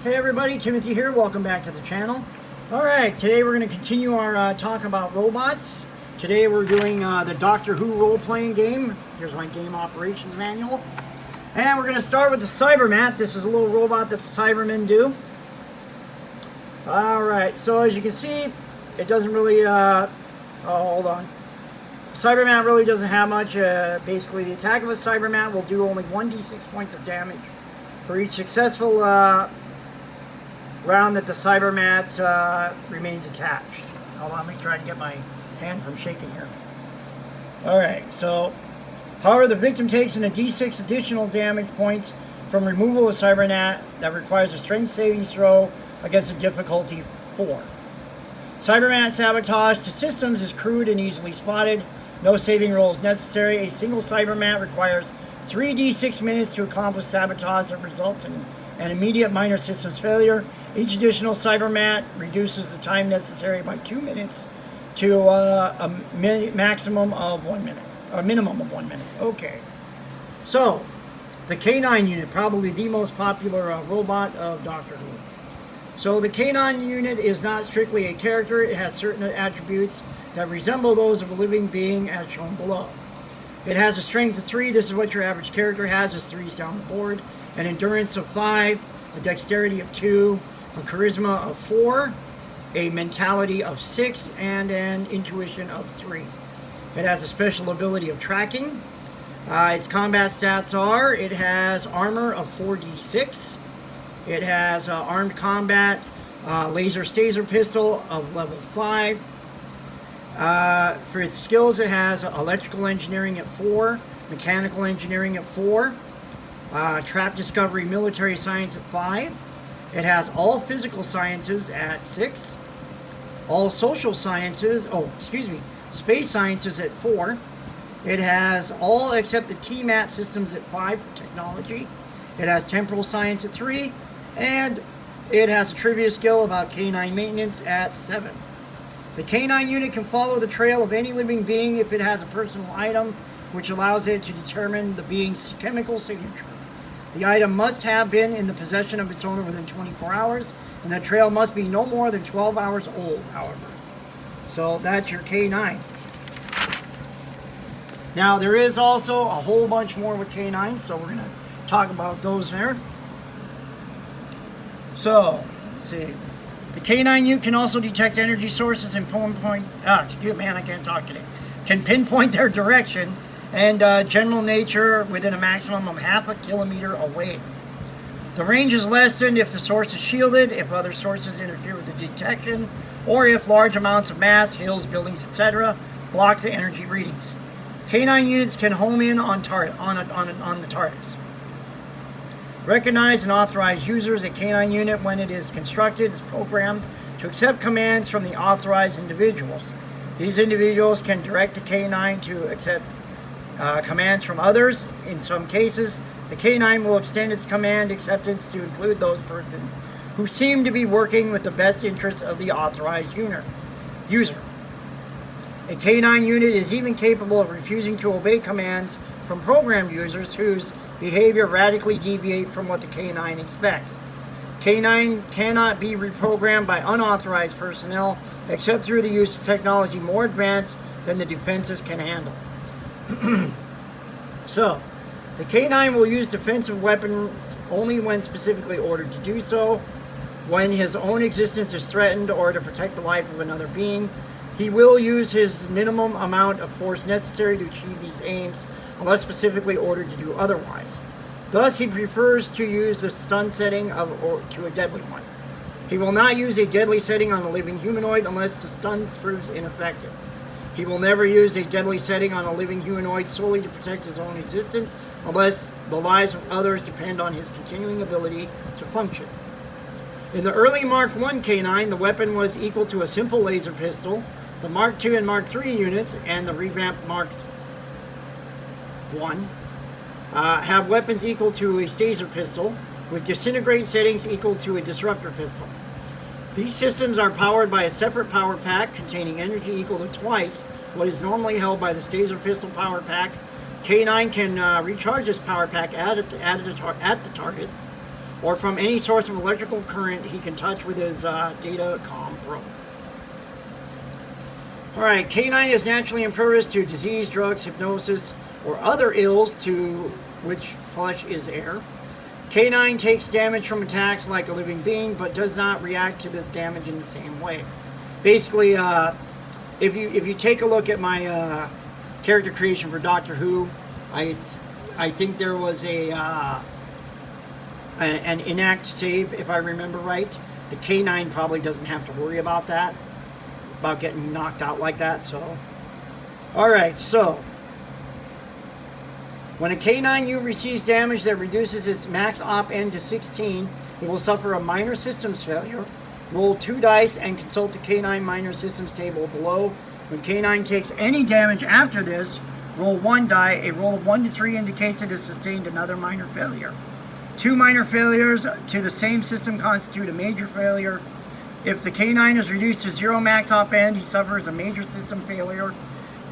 Hey everybody, Timothy here. Welcome back to the channel. Alright, today we're going to continue our talk about robots. Today we're doing the Doctor Who role-playing game. Here's my game operations manual. And we're going to start with the Cybermat. This is a little robot that the Cybermen do. Alright, so as you can see, it doesn't really... hold on. Cybermat really doesn't have much. Basically, the attack of a Cybermat will do only 1d6 points of damage for each successful round that the Cybermat remains attached. Hold on, let me try to get my hand from shaking here. Alright, so, however, the victim takes in a d6 additional damage points from removal of Cybermat that requires a strength saving throw against a difficulty 4. Cybermat sabotage to systems is crude and easily spotted. No saving roll is necessary. A single Cybermat requires 3d6 minutes to accomplish sabotage that results in an immediate minor systems failure. Each additional Cybermat reduces the time necessary by 2 minutes to a maximum of 1 minute, or minimum of 1 minute. Okay. So, the K9 unit, probably the most popular robot of Doctor Who. So the K9 unit is not strictly a character. It has certain attributes that resemble those of a living being as shown below. It has a strength of 3. This is what your average character has, is 3s down the board. An endurance of 5, a dexterity of 2, a charisma of 4, a mentality of 6, and an intuition of 3. It has a special ability of tracking. Its combat stats are, it has armor of 4d6. It has armed combat, laser staser pistol of level 5. For its skills, it has electrical engineering at 4, mechanical engineering at 4, trap discovery military science at 5. It has all physical sciences at 6, all social sciences, space sciences at 4. It has all except the TMAT systems at 5 for technology. It has temporal science at 3, and it has a trivia skill about K9 maintenance at 7. The K9 unit can follow the trail of any living being if it has a personal item, which allows it to determine the being's chemical signature. The item must have been in the possession of its owner within 24 hours, and the trail must be no more than 12 hours old, however. So that's your K9. Now, there is also a whole bunch more with K9, so we're going to talk about those there. So, let's see. The K9 unit can also detect energy sources and pinpoint... I can't talk today. Can pinpoint their direction and general nature within a maximum of half a kilometer away. The range is lessened if the source is shielded, if other sources interfere with the detection, or if large amounts of mass, hills, buildings, etc. block the energy readings. K9 units can home in on the TARDIS. Recognize and authorize users. A K9 unit, when it is constructed, is programmed to accept commands from the authorized individuals. These individuals can direct the K9 to accept commands from others. In some cases, the K9 will extend its command acceptance to include those persons who seem to be working with the best interests of the authorized user. A K9 unit is even capable of refusing to obey commands from programmed users whose behavior radically deviate from what the K9 expects. K9 cannot be reprogrammed by unauthorized personnel except through the use of technology more advanced than the defenses can handle. So, the K9 will use defensive weapons only when specifically ordered to do so. When his own existence is threatened or to protect the life of another being, he will use his minimum amount of force necessary to achieve these aims unless specifically ordered to do otherwise. Thus, he prefers to use the stun setting to a deadly one. He will not use a deadly setting on a living humanoid unless the stun proves ineffective. He will never use a deadly setting on a living humanoid solely to protect his own existence unless the lives of others depend on his continuing ability to function. In the early Mark I K9, the weapon was equal to a simple laser pistol. The Mark II and Mark III units and the revamped Mark I have weapons equal to a staser pistol with disintegrate settings equal to a disruptor pistol. These systems are powered by a separate power pack containing energy equal to twice what is normally held by the staser pistol power pack. K9 can recharge this power pack at the targets or from any source of electrical current he can touch with his Datacom probe. Alright, K9 is naturally impervious to disease, drugs, hypnosis, or other ills to which flesh is heir. K9 takes damage from attacks like a living being, but does not react to this damage in the same way. Basically, if you take a look at my character creation for Doctor Who, I think there was an inact save, if I remember right. The K9 probably doesn't have to worry about that, about getting knocked out like that. So, all right. So, when a K9U receives damage that reduces its max op end to 16, it will suffer a minor systems failure. Roll 2 dice and consult the K9 minor systems table below. When K9 takes any damage after this, roll 1 die. A roll of 1 to 3 indicates it has sustained another minor failure. 2 minor failures to the same system constitute a major failure. If the K9 is reduced to 0 max op end, he suffers a major system failure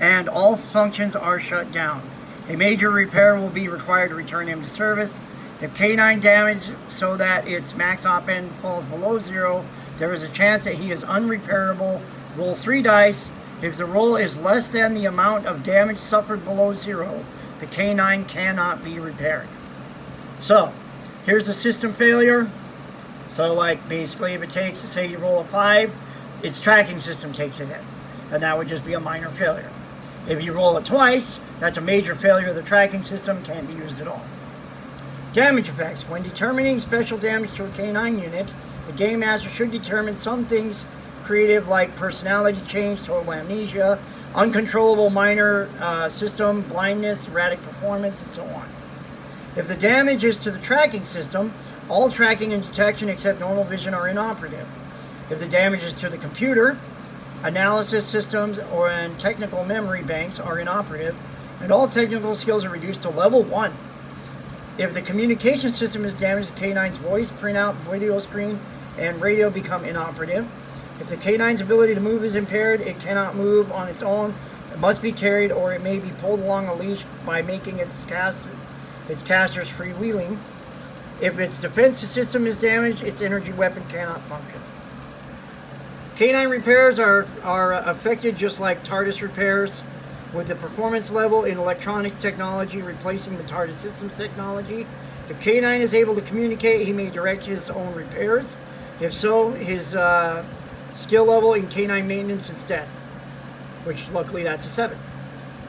and all functions are shut down. A major repair will be required to return him to service. If K9 damage so that its max op end falls below 0, there is a chance that he is unrepairable. Roll 3 dice. If the roll is less than the amount of damage suffered below 0, the K9 cannot be repaired. So, here's the system failure. So, like, basically, if it takes, say you roll a 5, its tracking system takes a hit. And that would just be a minor failure. If you roll it twice, that's a major failure of the tracking system, can't be used at all. Damage effects. When determining special damage to a K9 unit, the Game Master should determine some things creative like personality change, total amnesia, uncontrollable minor system, blindness, erratic performance, and so on. If the damage is to the tracking system, all tracking and detection except normal vision are inoperative. If the damage is to the computer, analysis systems and technical memory banks are inoperative, and all technical skills are reduced to level 1. If the communication system is damaged, the K9's voice, printout, video screen, and radio become inoperative. If the K9's ability to move is impaired, it cannot move on its own. It must be carried, or it may be pulled along a leash by making its casters freewheeling. If its defense system is damaged, its energy weapon cannot function. K9 repairs are affected just like TARDIS repairs, with the performance level in electronics technology replacing the TARDIS systems technology. If K9 is able to communicate, he may direct his own repairs. If so, his skill level in K9 maintenance instead, which luckily that's a 7.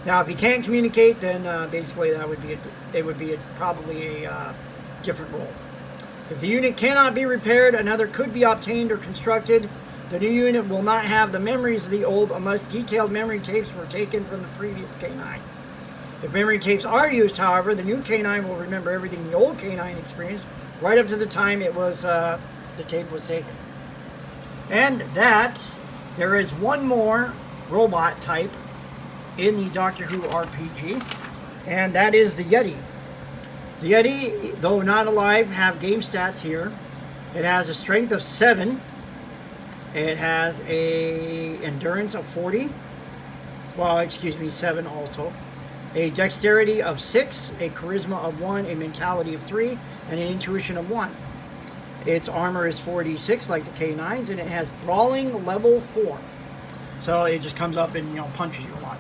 Now, if he can't communicate, then basically that would be probably a different role. If the unit cannot be repaired, another could be obtained or constructed. The new unit will not have the memories of the old unless detailed memory tapes were taken from the previous K9. If memory tapes are used, however, the new K9 will remember everything the old K9 experienced right up to the time it was the tape was taken. And that, there is one more robot type in the Doctor Who RPG, and that is the Yeti. The Yeti, though not alive, have game stats here. It has a strength of 7. It has a endurance of 40. Well, excuse me, 7 also. A dexterity of 6, a charisma of 1, a mentality of 3, and an intuition of 1. Its armor is 4d6 like the K9s, and it has brawling level 4. So it just comes up and, punches you a lot.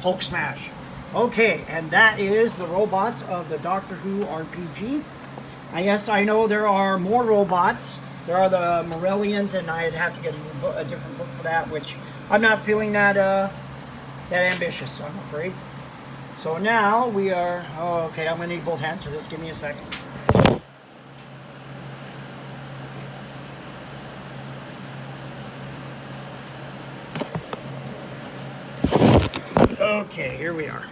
Hulk smash. Okay, and that is the robots of the Doctor Who RPG. Yes, I know there are more robots. There are the Morellians, and I'd have to get a different book for that, which I'm not feeling that ambitious, I'm afraid. So now we are... Oh, okay, I'm going to need both hands for this. Give me a second. Okay, here we are.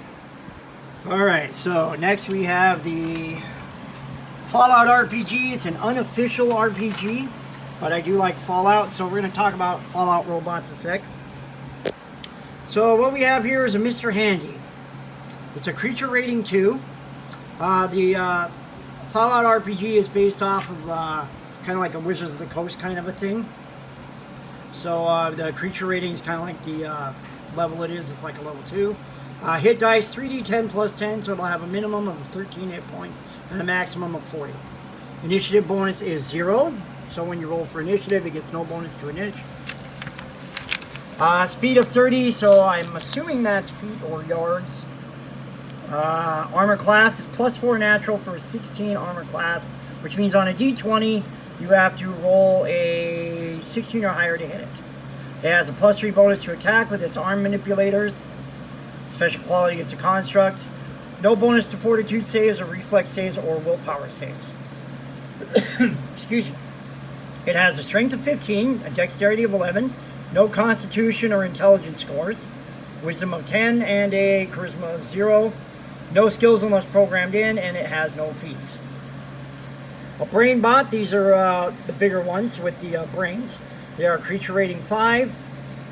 Alright, so next we have the Fallout RPG. It's an unofficial RPG, but I do like Fallout, so we're going to talk about Fallout robots a sec. So what we have here is a Mr. Handy. It's a creature rating 2. The Fallout RPG is based off of kind of like a Wizards of the Coast kind of a thing. So the creature rating is kind of like the level it is. It's like a level 2. Hit dice 3d10 plus 10, so it'll have a minimum of 13 hit points and a maximum of 40. Initiative bonus is 0, so when you roll for initiative, it gets no bonus to initiative. Speed of 30, so I'm assuming that's feet or yards. Armor class is plus 4 natural for a 16 armor class, which means on a d20, you have to roll a 16 or higher to hit it. It has a plus 3 bonus to attack with its arm manipulators. Special quality is a construct. No bonus to fortitude saves or reflex saves or willpower saves. Excuse me. It has a strength of 15, a dexterity of 11, no constitution or intelligence scores, wisdom of 10, and a charisma of 0. No skills unless programmed in, and it has no feats. A brain bot, these are the bigger ones with the brains. They are creature rating 5,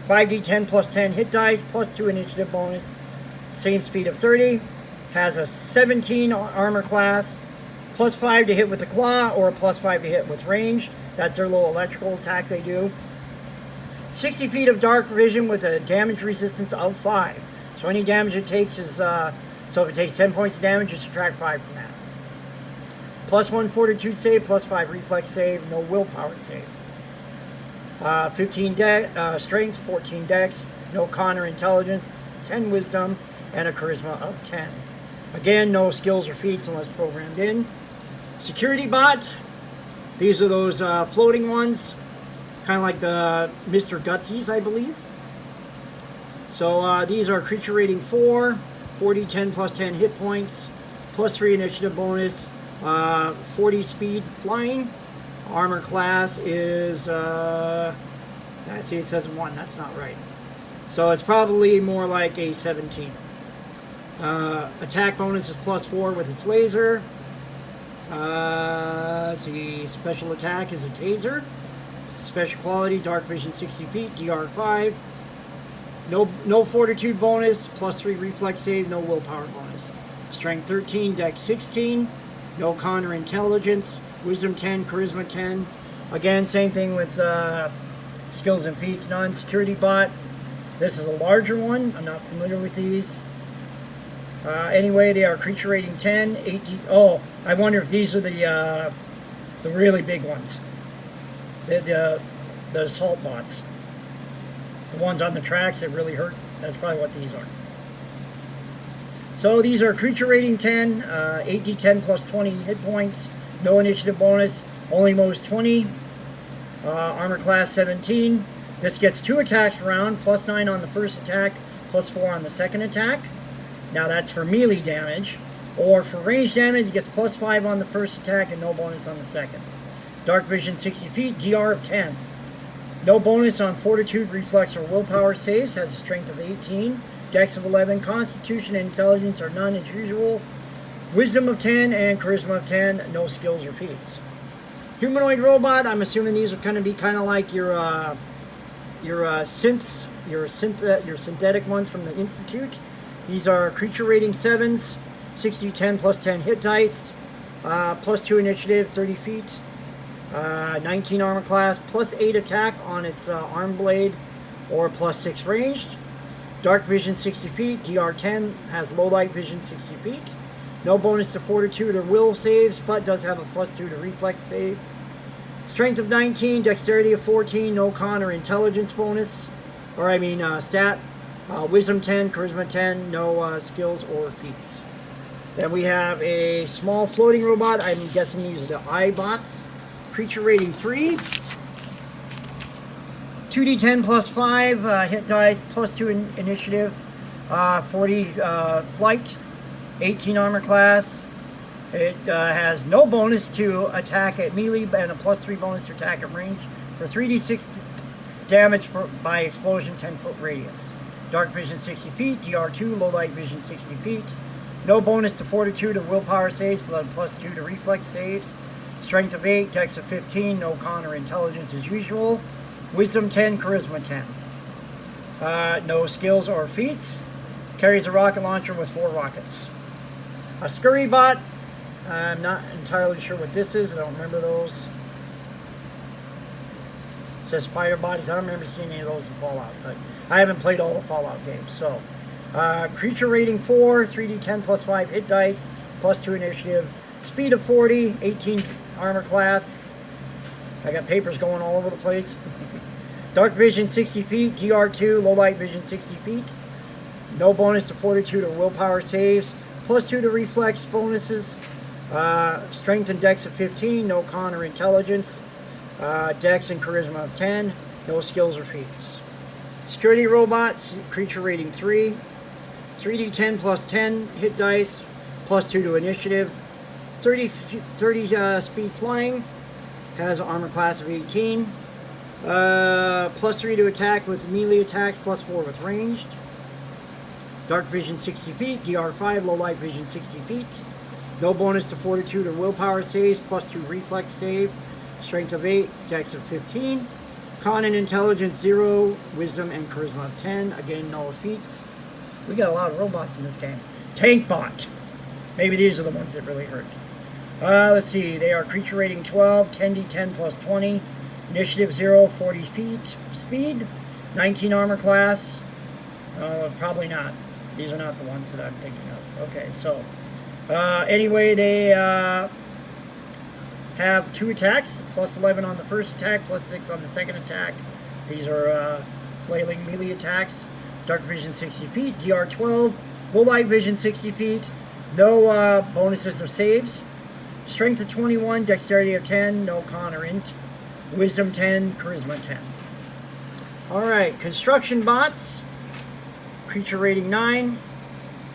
5d10 plus 10 hit dice, plus 2 initiative bonus, same speed of 30, has a 17 armor class, plus 5 to hit with the claw, or a plus 5 to hit with ranged. That's their little electrical attack they do. 60 feet of dark vision with a damage resistance of 5. So any damage it takes is, so if it takes 10 points of damage, you subtract 5 from that. Plus 1 fortitude save, plus 5 reflex save, no willpower save. 15 strength, 14 dex, no con or intelligence, 10 wisdom, and a charisma of 10. Again, no skills or feats unless programmed in. Security bot, these are those floating ones, kind of like the Mr. Gutsies, I believe. So these are creature rating 4, 4d10 plus 10 hit points, plus 3 initiative bonus, 40 speed flying. Armor class is, I see it says 1, that's not right. So it's probably more like a 17. Attack bonus is plus 4 with its laser. Let's see, special attack is a taser. Special quality, dark vision 60 feet, DR 5. No fortitude bonus, plus 3 reflex save, no willpower bonus. Strength 13, dex 16, no con or intelligence, wisdom 10, charisma 10. Again, same thing with skills and feats, non-security bot. This is a larger one, I'm not familiar with these. Anyway, they are creature rating 10, 18. Oh, I wonder if these are the really big ones. The assault bots. The ones on the tracks that really hurt. That's probably what these are. So these are creature rating 10, 8d10 plus 20 hit points, no initiative bonus, only moves 20, armor class 17. This gets 2 attacks per round, plus 9 on the first attack, plus 4 on the second attack. Now that's for melee damage. Or for range damage, it gets plus 5 on the first attack and no bonus on the second. Dark vision 60 feet, DR of 10. No bonus on fortitude, reflex, or willpower saves, has a strength of 18. Dex of 11, constitution and intelligence are none as usual. Wisdom of 10 and charisma of 10, no skills or feats. Humanoid robot, I'm assuming these are going to be kind of like your synthetic ones from the Institute. These are creature rating 7s, 60-10 plus 10 hit dice, plus 2 initiative, 30 feet, 19 armor class, plus 8 attack on its arm blade, or plus 6 ranged. Dark vision 60 feet, DR 10, has low light vision 60 feet. No bonus to fortitude or will saves, but does have a plus 2 to reflex save. Strength of 19, dexterity of 14, no con or intelligence bonus, stat. Wisdom 10, charisma 10, no skills or feats. Then we have a small floating robot. I'm guessing these are the iBots. Creature rating 3. 2d10 plus 5 hit dice, plus 2 initiative, 40 flight, 18 armor class. It has no bonus to attack at melee and a plus 3 bonus to attack at range for 3d6 damage by explosion 10-foot radius. Dark vision 60 feet, DR2, low light vision 60 feet. No bonus to fortitude or willpower saves, but plus 2 to reflex saves. Strength of 8, dex of 15, no con or intelligence as usual. Wisdom 10, charisma 10. No skills or feats. Carries a rocket launcher with 4 rockets. A scurry bot. I'm not entirely sure what this is. I don't remember those. It says spider bodies. I don't remember seeing any of those in Fallout, but I haven't played all the Fallout games. So, Creature rating 4, 3d10 plus 5 hit dice, plus 2 initiative. Speed of 40, 18 armor class. I got papers going all over the place. Dark vision 60 feet, DR2, low light vision 60 feet. No bonus to fortitude or willpower saves. Plus 2 to reflex bonuses. Strength and dex of 15, no con or intelligence. Dex and charisma of 10, no skills or feats. Security robots, creature rating 3. 3d10 plus 10 hit dice, plus 2 to initiative. 30 speed flying, has armor class of 18. Plus 3 to attack with melee attacks, plus 4 with ranged. Dark vision 60 feet, DR5, low light vision 60 feet. No bonus to fortitude or willpower saves, plus 2 reflex save. Strength of 8, dex of 15. Con and intelligence 0, wisdom and charisma of 10. Again, no feats. We got a lot of robots in this game. Tank bot. Maybe these are the ones that really hurt. Let's see. They are creature rating 12, 10d10 plus 20. Initiative 0, 40 feet. Speed, 19 armor class. Probably not. These are not the ones that I'm thinking of. Okay, so anyway, they have 2 attacks, plus 11 on the first attack, plus 6 on the second attack. These are flailing melee attacks. Dark vision 60 feet, DR12, low light vision 60 feet, no bonuses or saves. Strength of 21, dexterity of 10, no con or int. Wisdom 10, charisma 10. Alright, construction bots. Creature rating 9,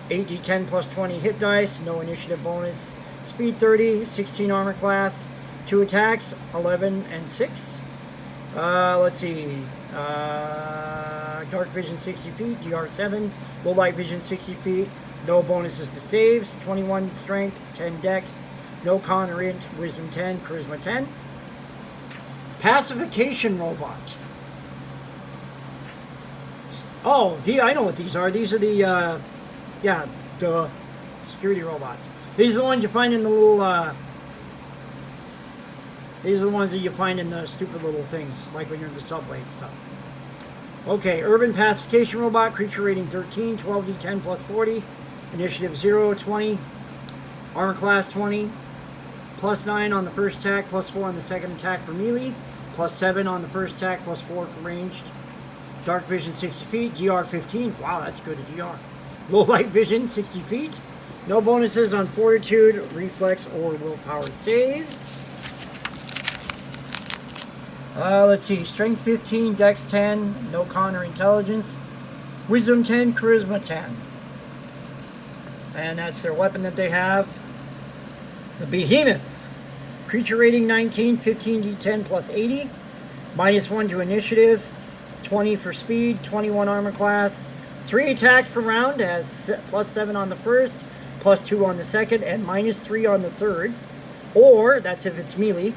8d10 plus 20 hit dice, no initiative bonus. Speed 30, 16 armor class, 2 attacks, 11 and 6. Let's see. Dark vision 60 feet, DR7. Low light vision 60 feet, no bonuses to saves. 21 strength, 10 dex, no con or int, wisdom 10, charisma 10. Pacification robot. Oh, I know what these are. These are the, the security robots. These are the ones you find in the little, these are the ones that you find in the stupid little things, like when you're in the subway and stuff. Okay, urban pacification robot, creature rating 13, 12d10 plus 40, initiative 0, 20, armor class 20, plus 9 on the first attack, plus 4 on the second attack for melee, plus 7 on the first attack, plus 4 for ranged. Dark vision 60 feet, DR 15. Wow, that's good at DR. Low light vision 60 feet. No bonuses on fortitude, reflex, or willpower saves. Let's see. Strength 15, dex 10, no con or intelligence. Wisdom 10, charisma 10. And that's their weapon that they have. The Behemoth. Creature rating 19, 15d10 plus 80. Minus 1 to initiative. 20 for speed, 21 armor class, 3 attacks per round, has plus 7 on the first, plus 2 on the second, and minus 3 on the third. Or, that's if it's melee.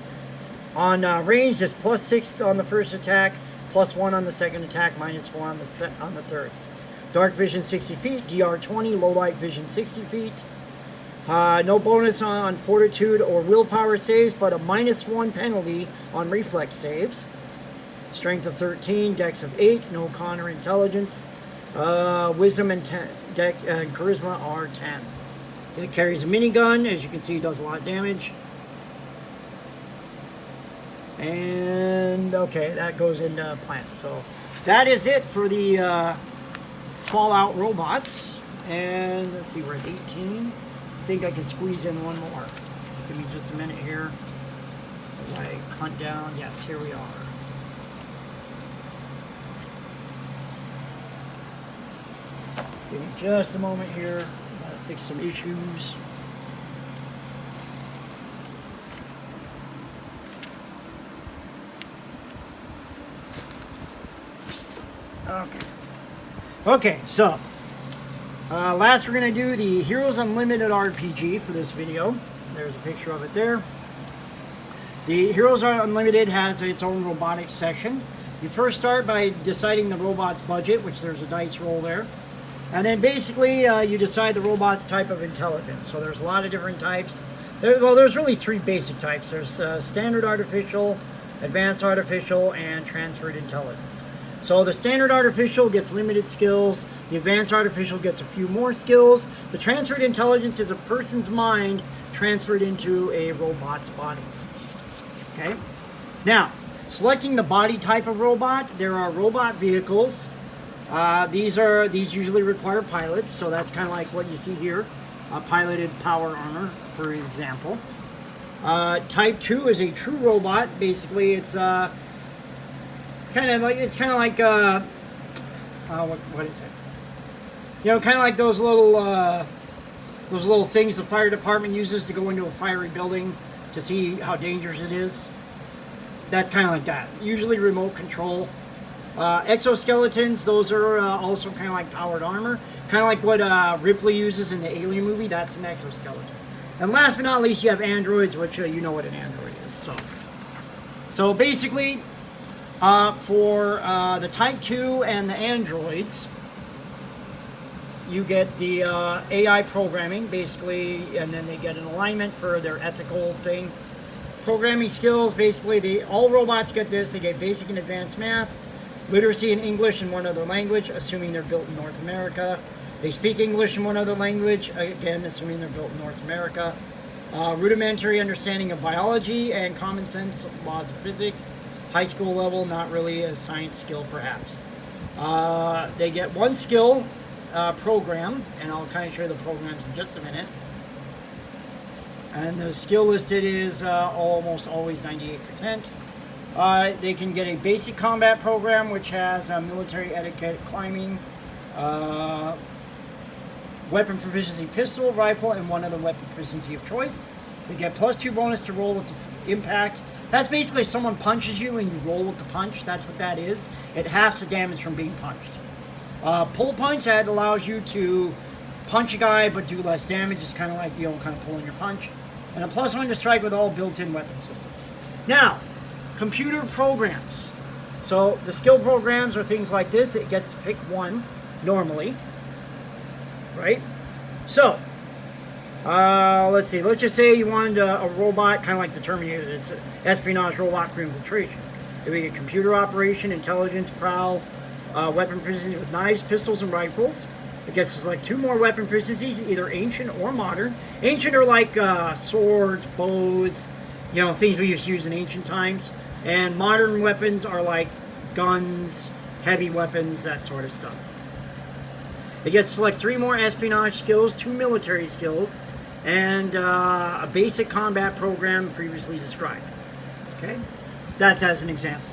On range, it's plus 6 on the first attack, plus 1 on the second attack, minus 4 on the third. Dark vision 60 feet, DR 20, low light vision 60 feet. No bonus on fortitude or willpower saves, but a minus 1 penalty on reflex saves. Strength of 13, dex of 8, no con or intelligence. Wisdom and dex and charisma are 10. It carries a minigun. As you can see, it does a lot of damage. And, okay, that goes into plants. So, that is it for the Fallout robots. And, let's see, we're at 18. I think I can squeeze in one more. Give me just a minute here as I hunt down. Yes, here we are. Give me just a moment here. Gotta fix some issues. Okay, so last we're gonna do the Heroes Unlimited RPG for this video. There's a picture of it there. The Heroes Unlimited has its own robotics section. You first start by deciding the robot's budget, which there's a dice roll there. And then basically you decide the robot's type of intelligence. So there's a lot of different types. There's really 3 basic types. There's standard artificial, advanced artificial, and transferred intelligence. So the standard artificial gets limited skills. The advanced artificial gets a few more skills. The transferred intelligence is a person's mind transferred into a robot's body. Okay? Now, selecting the body type of robot, there are robot vehicles. These usually require pilots, so that's kind of like what you see here, a piloted power armor, for example. Type 2 is a true robot. Basically, it's kind of like what is it? You know, kind of like those little things the fire department uses to go into a fiery building to see how dangerous it is. That's kind of like that. Usually remote control. Exoskeletons, those are also kind of like powered armor. Kind of like what Ripley uses in the Alien movie. That's an exoskeleton. And last but not least, you have androids, which you know what an android is. So basically, for the Type 2 and the androids, you get the AI programming, basically, and then they get an alignment for their ethical thing. Programming skills, basically, all robots get this. They get basic and advanced math, literacy in English and one other language, assuming they're built in North America. They speak English and one other language, again, assuming they're built in North America. Rudimentary understanding of biology and common sense laws of physics. High school level, not really a science skill, perhaps. They get one skill program, and I'll kind of show you the programs in just a minute. And the skill listed is almost always 98%. They can get a basic combat program, which has military etiquette, climbing, weapon proficiency, pistol, rifle, and one other weapon proficiency of choice. They get +2 bonus to roll with the impact. That's basically if someone punches you and you roll with the punch. That's what that is. It halves the damage from being punched. Pull punch, that allows you to punch a guy but do less damage. It's kind of like, you know, kind of pulling your punch. And a +1 to strike with all built-in weapon systems. Now, computer programs. So the skill programs are things like this. It gets to pick one normally, right? So, let's see. Let's just say you wanted a robot, kind of like the Terminator. It's an espionage robot for infiltration. It would get computer operation, intelligence, prowl, weapon proficiency with knives, pistols, and rifles. It gets to select 2 more weapon proficiencies, either ancient or modern. Ancient are like swords, bows, you know, things we used to use in ancient times. And modern weapons are like guns, heavy weapons, that sort of stuff. It gets to select 3 more espionage skills, 2 military skills, and a basic combat program previously described. Okay? That's as an example.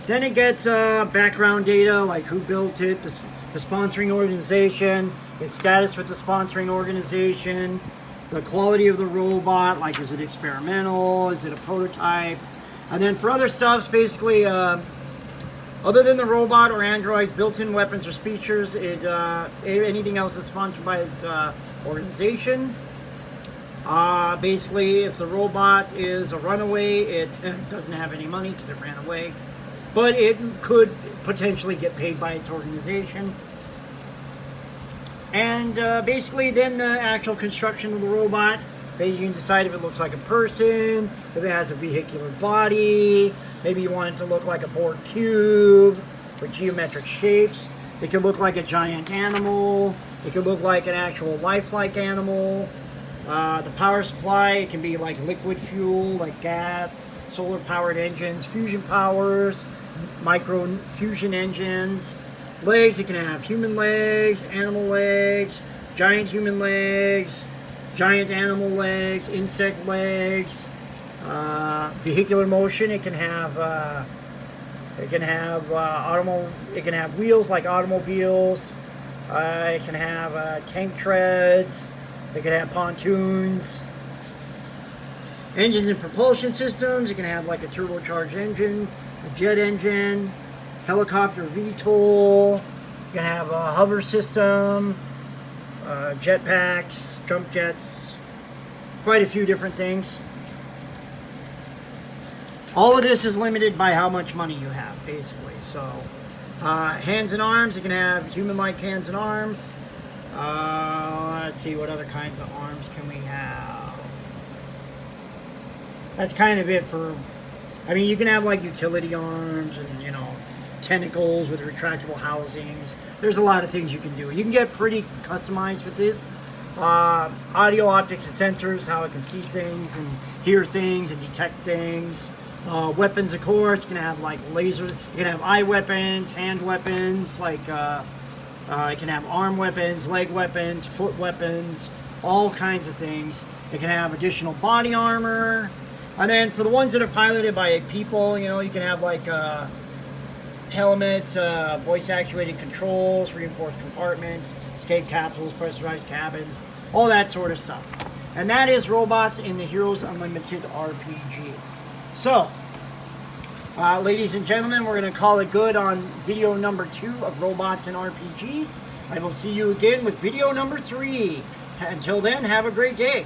Then it gets background data, like who built it, the sponsoring organization, its status with the sponsoring organization, the quality of the robot, like is it experimental, is it a prototype, and then for other stuffs, basically, other than the robot or androids, built-in weapons or features, anything else is sponsored by its organization. Basically, if the robot is a runaway, it doesn't have any money because it ran away, but it could potentially get paid by its organization. And basically then the actual construction of the robot, you can decide if it looks like a person, if it has a vehicular body, maybe you want it to look like a bored cube with geometric shapes. It could look like a giant animal. It could look like an actual lifelike animal. The power supply, it can be like liquid fuel, like gas, solar powered engines, fusion powers, micro fusion engines. Legs, it can have human legs, animal legs, giant human legs, giant animal legs, insect legs. Vehicular motion, it can have wheels like automobiles. It can have tank treads. It can have pontoons. Engines and propulsion systems, it can have like a turbocharged engine, a jet engine, helicopter VTOL. You can have a hover system, jetpacks, jump jets, quite a few different things. All of this is limited by how much money you have, basically. So, hands and arms, you can have human-like hands and arms. Let's see, what other kinds of arms can we have? That's kind of it for, I mean, you can have like utility arms and, you know, tentacles with retractable housings. There's a lot of things you can do. You can get pretty customized with this. Audio, optics, and sensors, how it can see things and hear things and detect things. Weapons, of course, you can have like laser, you can have eye weapons, hand weapons, like you can have arm weapons, leg weapons, foot weapons, all kinds of things. It can have additional body armor. And then for the ones that are piloted by people, you know, you can have like helmets, voice actuated controls, reinforced compartments, escape capsules, pressurized cabins, all that sort of stuff. And that is Robots in the Heroes Unlimited RPG. So, ladies and gentlemen, we're going to call it good on video number 2 of Robots and RPGs. I will see you again with video number 3. Until then, have a great day.